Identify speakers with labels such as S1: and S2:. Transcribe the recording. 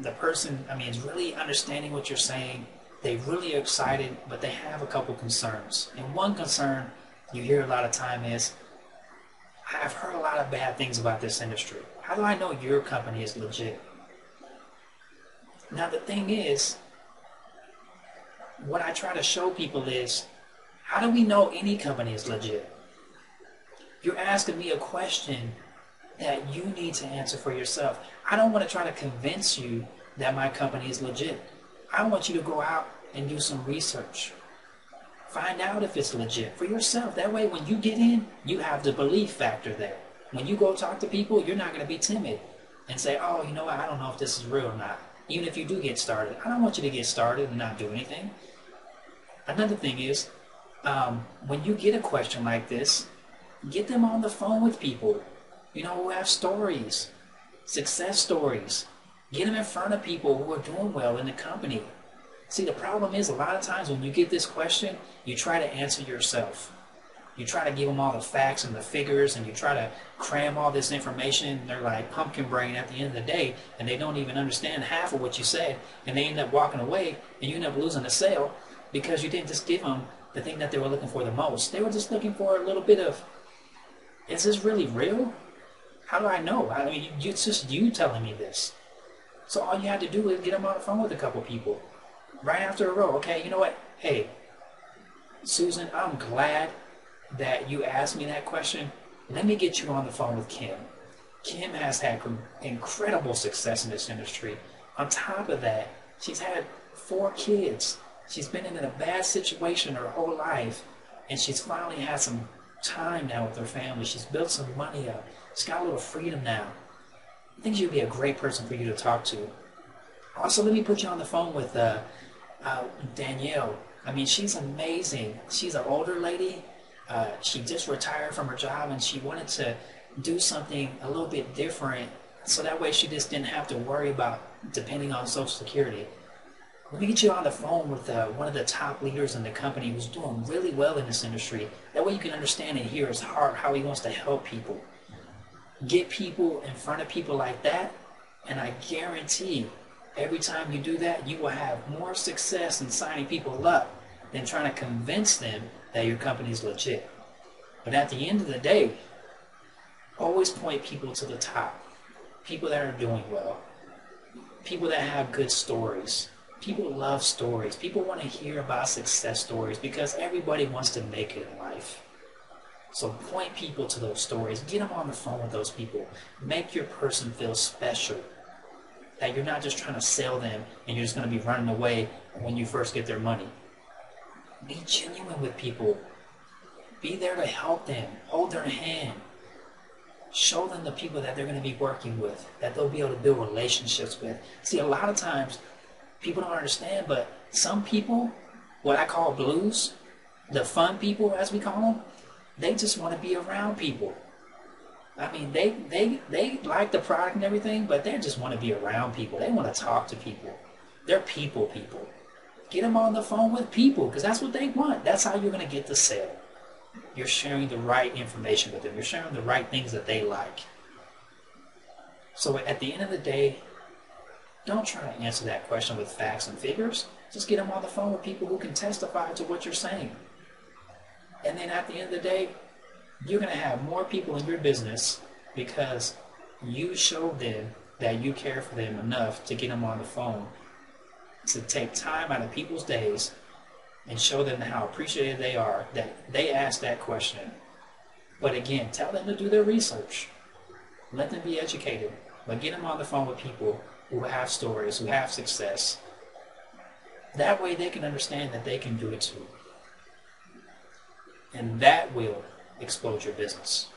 S1: the person, I mean, is really understanding what you're saying. They really are excited, but they have a couple concerns. And one concern you hear a lot of time is, I've heard a lot of bad things about this industry. How do I know your company is legit? Now the thing is, what I try to show people is, how do we know any company is legit? You're asking me a question that you need to answer for yourself. I don't want to try to convince you that my company is legit. I want you to go out and do some research. Find out if it's legit for yourself. That way when you get in, you have the belief factor there. When you go talk to people, you're not going to be timid and say, oh, you know what, I don't know if this is real or not. Even if you do get started. I don't want you to get started and not do anything. Another thing is, when you get a question like this, get them on the phone with people, you know, who have stories, success stories. Get them in front of people who are doing well in the company. See, the problem is a lot of times when you get this question, you try to answer yourself. You try to give them all the facts and the figures, and you try to cram all this information. They're like pumpkin brain at the end of the day, and they don't even understand half of what you said, and they end up walking away, and you end up losing the sale because you didn't just give them the thing that they were looking for the most. They were just looking for a little bit of, is this really real? How do I know? I mean, it's just you telling me this. So all you had to do is get them on the phone with a couple people. Right after a row. Okay, you know what? Hey, Susan, I'm glad that you asked me that question. Let me get you on the phone with Kim. Kim has had incredible success in this industry. On top of that, she's had 4 kids. She's been in a bad situation her whole life, and she's finally had some time now with her family. She's built some money up. She's got a little freedom now. I think she would be a great person for you to talk to. Also, let me put you on the phone with Danielle. I mean, she's amazing. She's an older lady. She just retired from her job, and she wanted to do something a little bit different, so that way she just didn't have to worry about depending on Social Security. Let me get you on the phone with one of the top leaders in the company who's doing really well in this industry. That way you can understand and hear his heart, how he wants to help people. Get people in front of people like that, and I guarantee every time you do that, you will have more success in signing people up than trying to convince them that your company is legit. But at the end of the day, always point people to the top. People that are doing well. People that have good stories. People love stories. People want to hear about success stories because everybody wants to make it in life. So point people to those stories. Get them on the phone with those people. Make your person feel special. That you're not just trying to sell them and you're just going to be running away when you first get their money. Be genuine with people. Be there to help them. Hold their hand. Show them the people that they're going to be working with, that they'll be able to build relationships with. See, a lot of times, people don't understand, but some people, what I call blues, the fun people as we call them, they just want to be around people. I mean, they like the product and everything, but they just want to be around people. They want to talk to people. They're people. Get them on the phone with people, because that's what they want. That's how you're going to get the sale. You're sharing the right information with them. You're sharing the right things that they like. So at the end of the day, don't try to answer that question with facts and figures. Just get them on the phone with people who can testify to what you're saying. And then at the end of the day, you're going to have more people in your business because you showed them that you care for them enough to get them on the phone, to take time out of people's days and show them how appreciative they are that they asked that question. But again, tell them to do their research. Let them be educated. But get them on the phone with people who have stories, who have success. That way they can understand that they can do it too. And that will explode your business.